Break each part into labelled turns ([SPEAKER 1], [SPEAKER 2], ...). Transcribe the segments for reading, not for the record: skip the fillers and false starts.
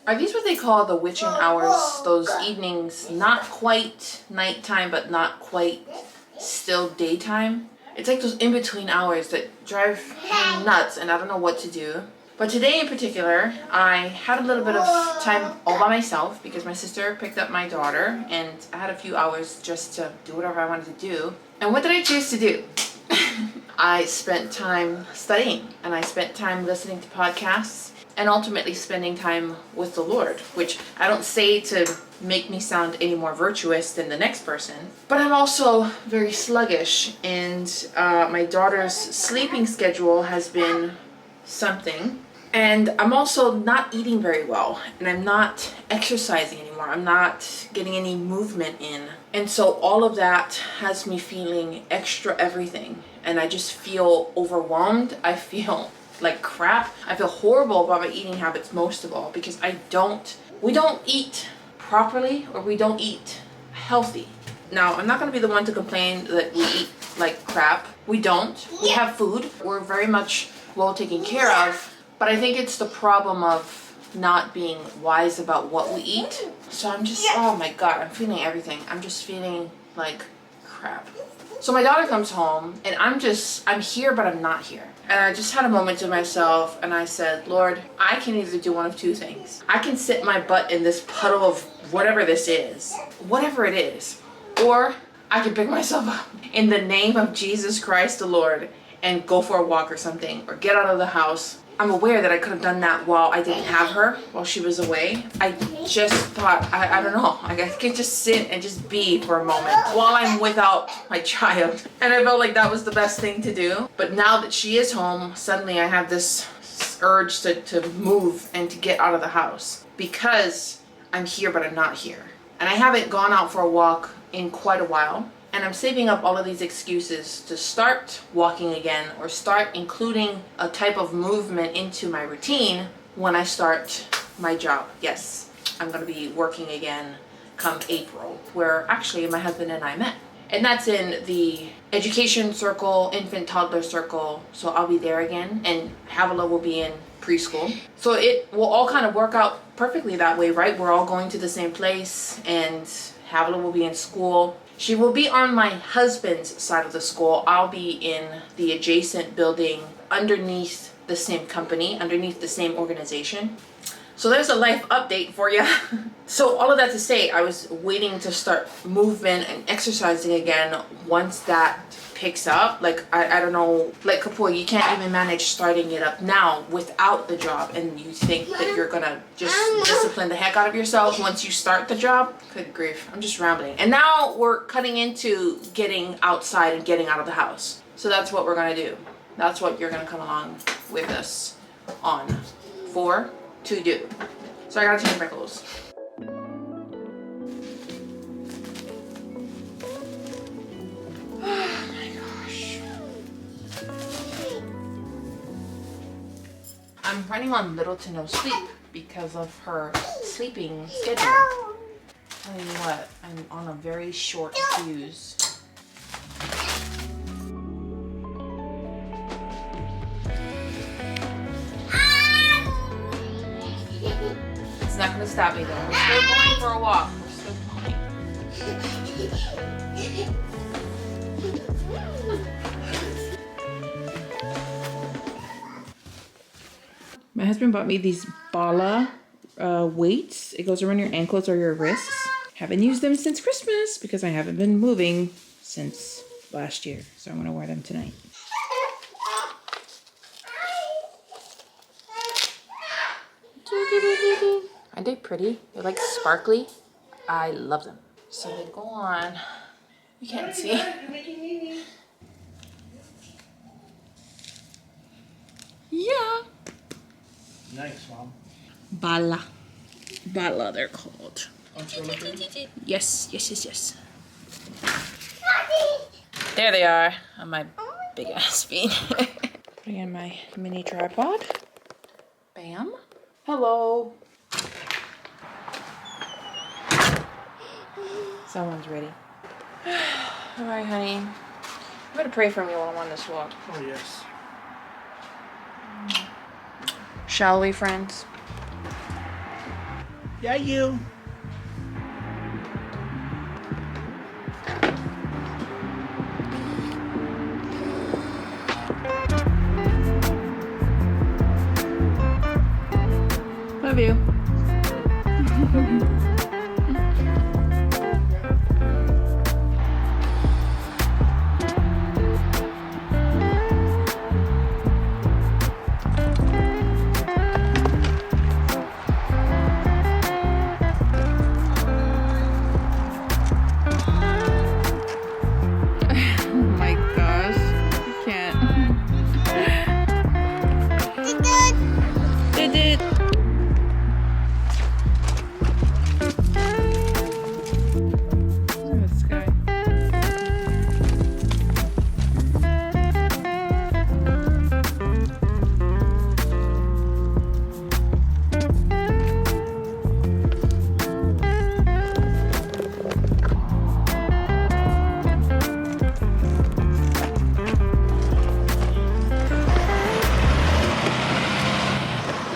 [SPEAKER 1] Are these what they call the witching hours? Those evenings, not quite nighttime, but not quite still daytime? It's like those in-between hours that drive me nuts, and I don't know what to do. But today in particular, I had a little bit of time all by myself because my sister picked up my daughter, and I had a few hours just to do whatever I wanted to do. And what did I choose to do? I spent time studying, and I spent time listening to podcasts, and ultimately spending time with the Lord, which I don't say to make me sound any more virtuous than the next person, but I'm also very sluggish, and my daughter's sleeping schedule has been something, and I'm also not eating very well, and I'm not exercising anymore. I'm not getting any movement in, and so all of that has me feeling extra everything, and I just feel overwhelmed. I feel like crap. I feel horrible about my eating habits most of all because we don't eat properly, or we don't eat healthy. Now, I'm not going to be the one to complain that we eat like crap. We don't. We have food. We're very much well taken care of, but I think it's the problem of not being wise about what we eat. So I'm just, oh my God, I'm feeling everything. I'm just feeling like crap. So my daughter comes home, and I'm here, but I'm not here. And I just had a moment to myself, and I said, Lord, I can either do one of two things. I can sit my butt in this puddle of whatever this is, whatever it is, or I can pick myself up in the name of Jesus Christ the Lord and go for a walk or something, or get out of the house. I'm aware that I could have done that while I didn't have her, while she was away. I just thought, I don't know, I could just sit and just be for a moment while I'm without my child. And I felt like that was the best thing to do. But now that she is home, suddenly I have this urge to move and to get out of the house because I'm here, but I'm not here. And I haven't gone out for a walk in quite a while. And I'm saving up all of these excuses to start walking again, or start including a type of movement into my routine when I start my job. Yes, I'm going to be working again come April, where actually my husband and I met. And that's in the education circle, infant toddler circle. So I'll be there again, and Havila will be in preschool. So it will all kind of work out perfectly that way, right? We're all going to the same place, and Havila will be in school. She will be on my husband's side of the school. I'll be in the adjacent building underneath the same company, underneath the same organization. So there's a life update for you. So all of that to say, I was waiting to start movement and exercising again once that picks up. Like, I don't know, like Kapua, you can't even manage starting it up now without the job, and you think that you're gonna just discipline the heck out of yourself once you start the job. Good grief, I'm just rambling. And now we're cutting into getting outside and getting out of the house. So that's what we're gonna do. That's what you're gonna come along with us on for to do. So I gotta change my clothes. I'm running on little to no sleep because of her sleeping schedule. Tell you what, I'm on a very short fuse. It's not gonna stop me though. We're still going for a walk. We're still going. My husband bought me these Bala weights. It goes around your ankles or your wrists. Haven't used them since Christmas because I haven't been moving since last year. So I'm gonna wear them tonight. Aren't they pretty? They're like sparkly. I love them. So they go on. You can't see. Yeah.
[SPEAKER 2] Nice, Mom.
[SPEAKER 1] Bala. Bala, they're called. Yes. There they are on my big ass feet. Putting in my mini tripod. Bam. Hello. Someone's ready. All right, honey. You better pray for me while I'm on this walk.
[SPEAKER 2] Oh, yes.
[SPEAKER 1] Shall we, friends?
[SPEAKER 2] Yeah, you.
[SPEAKER 1] Love you. Oh my gosh. I can't. Did it. Look at the sky.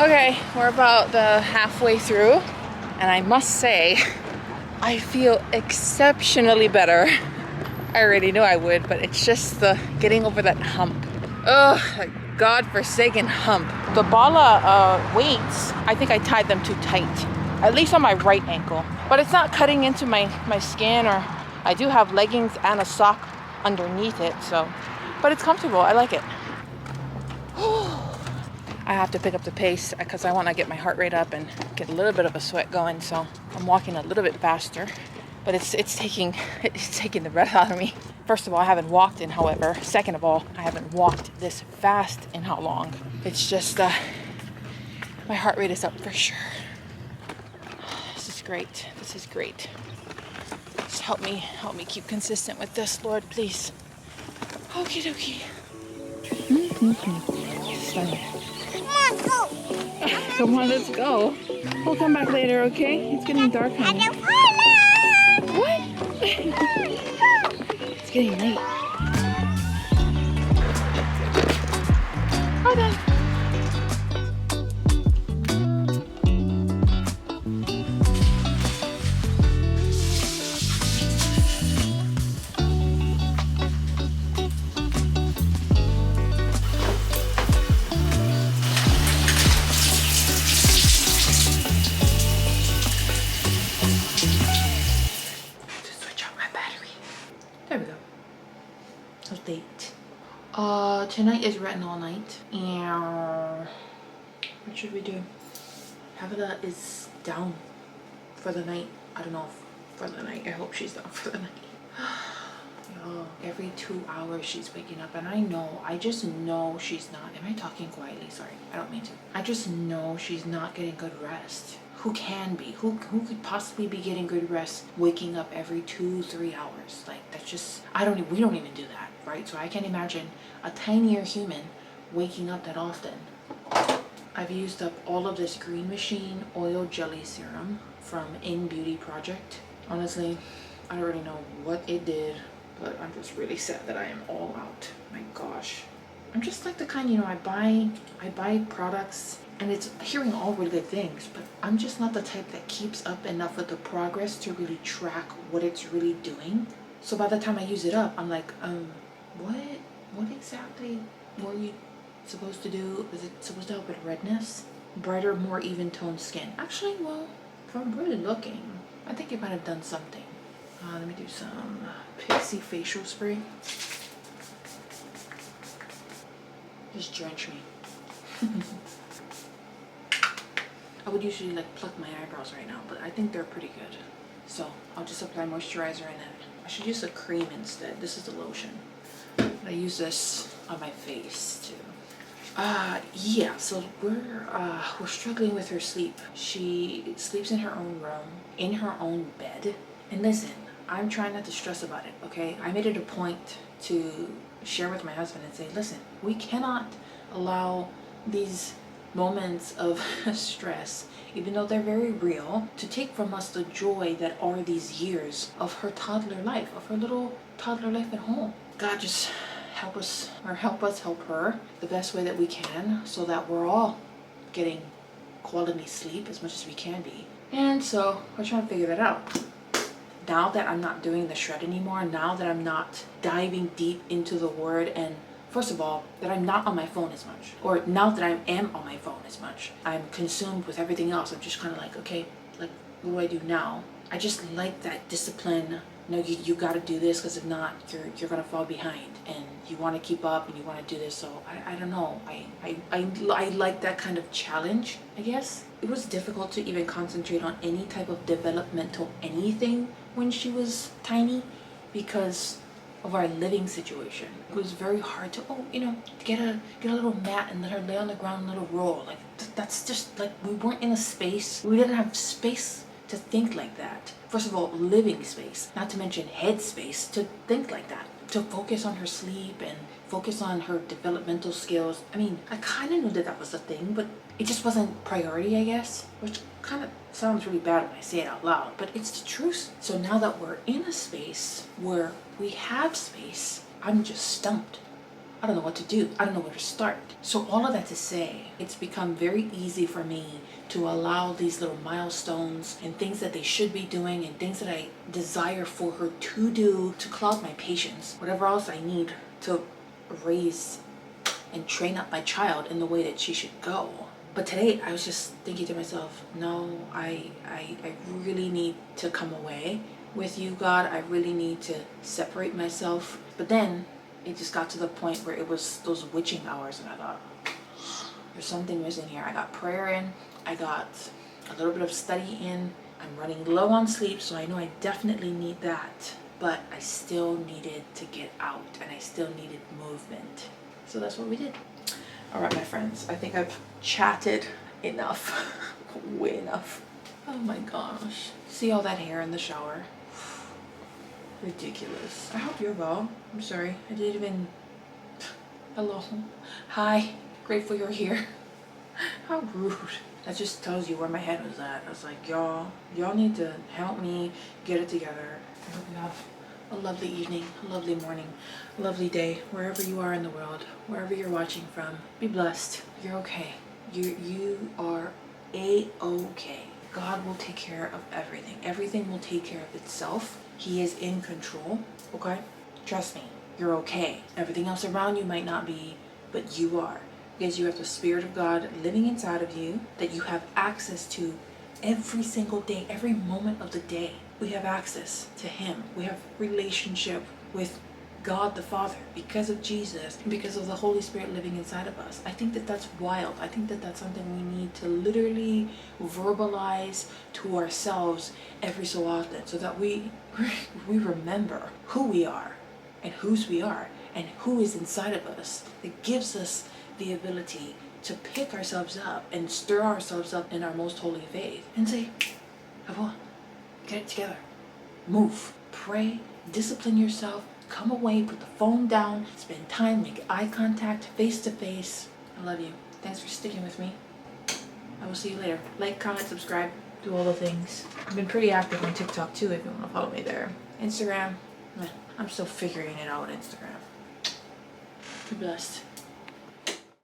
[SPEAKER 1] Okay, we're about the halfway through, and I must say, I feel exceptionally better. I already knew I would, but it's just the getting over that hump. Ugh, that godforsaken hump. The Bala weights, I think I tied them too tight, at least on my right ankle. But it's not cutting into my skin, or I do have leggings and a sock underneath it, so. But it's comfortable, I like it. I have to pick up the pace because I want to get my heart rate up and get a little bit of a sweat going, so I'm walking a little bit faster, but it's taking the breath out of me. First of all, I haven't walked in, however. Second of all, I haven't walked this fast in how long. It's just my heart rate is up for sure. This is great. This is great. Just help me keep consistent with this, Lord, please. Okie dokie. Stunning. Come on, let's go. We'll come back later, okay? It's getting dark, honey. What? It's getting late. Hold on. There we go. Update. Tonight is retinol night, and what should we do? Havila is down for the night. I don't know if for the night. I hope she's down for the night. Yo, every 2 hours she's waking up, and I just know she's not. Am I talking quietly? Sorry, I don't mean to. I just know she's not getting good rest. Who can be? Who could possibly be getting good rest waking up every 2-3 hours? Like, that's just, we don't even do that, right? So I can't imagine a tinier human waking up that often. I've used up all of this Green Machine Oil Jelly Serum from In Beauty Project. Honestly, I don't really know what it did, but I'm just really sad that I am all out. My gosh. I'm just like the kind, I buy products and it's hearing all really good things, but I'm just not the type that keeps up enough with the progress to really track what it's really doing. So by the time I use it up, I'm like, what exactly were you supposed to do? Is it supposed to help with redness? Brighter, more even toned skin. Actually, well, if I'm really looking, I think it might have done something. Let me do some Pixie facial spray. Just drench me. I would usually like pluck my eyebrows right now, but I think they're pretty good. So I'll just apply moisturizer and then I should use a cream instead. This is the lotion. I use this on my face too. Yeah, so we're struggling with her sleep. She sleeps in her own room, in her own bed. And listen, I'm trying not to stress about it, okay? I made it a point to share with my husband and say, listen, we cannot allow these moments of stress, even though they're very real, to take from us the joy that are these years of her toddler life, of her little toddler life at home. God, just help us, or help us help her the best way that we can, so that we're all getting quality sleep as much as we can be. And so we're trying to figure that out. Now that I'm not doing the shred anymore, now that I'm not diving deep into the word, and first of all, that I'm not on my phone as much, or now that I am on my phone as much, I'm consumed with everything else. I'm just kind of like, okay, like, what do I do now? I just like that discipline. No, you got to do this, because if not, you're gonna fall behind, and you want to keep up, and you want to do this. So I don't know. I like that kind of challenge, I guess. It was difficult to even concentrate on any type of developmental anything when she was tiny, because of our living situation. It was very hard to, get a little mat and let her lay on the ground and let her roll. Like, that's just, like, we weren't in a space. We didn't have space to think like that. First of all, living space, not to mention head space to think like that. To focus on her sleep and focus on her developmental skills. I mean, I kind of knew that was a thing, but it just wasn't priority, I guess, which kind of sounds really bad when I say it out loud, but it's the truth. So now that we're in a space where we have space, I'm just stumped. I don't know what to do. I don't know where to start. So all of that to say, it's become very easy for me to allow these little milestones and things that they should be doing and things that I desire for her to do to cloud my patience, whatever else I need to raise and train up my child in the way that she should go. But today I was just thinking to myself, no, I really need to come away with you, God. I really need to separate myself. But then it just got to the point where it was those witching hours, and I thought, there's something missing here. I got prayer in, I got a little bit of study in, I'm running low on sleep, so I know I definitely need that. But I still needed to get out, and I still needed movement. So that's what we did. All right, my friends, I think I've chatted enough. Way enough. Oh my gosh. See all that hair in the shower? Ridiculous. I hope you're well. I'm sorry. I didn't even... Hello. Hi. Grateful you're here. How rude. That just tells you where my head was at. I was like, y'all need to help me get it together. I hope you have a lovely evening, a lovely morning, a lovely day, wherever you are in the world, wherever you're watching from. Be blessed. You're okay. You are A-okay. God will take care of everything. Everything will take care of itself. He is in control, okay? Trust me, you're okay. Everything else around you might not be, but you are. Because you have the Spirit of God living inside of you that you have access to every single day, every moment of the day. We have access to Him. We have relationship with God the Father because of Jesus and because of the Holy Spirit living inside of us. I think that that's wild. I think that that's something we need to literally verbalize to ourselves every so often, so that we remember who we are and whose we are and who is inside of us. That gives us the ability to pick ourselves up and stir ourselves up in our most holy faith and say, Avoa, get it together. Move, pray, discipline yourself. Come away, put the phone down, spend time, make eye contact, face to face. I love you. Thanks for sticking with me. I will see you later. Like, comment, subscribe, do all the things. I've been pretty active on TikTok too if you want to follow me there. Instagram, I'm still figuring it out on Instagram. Be blessed.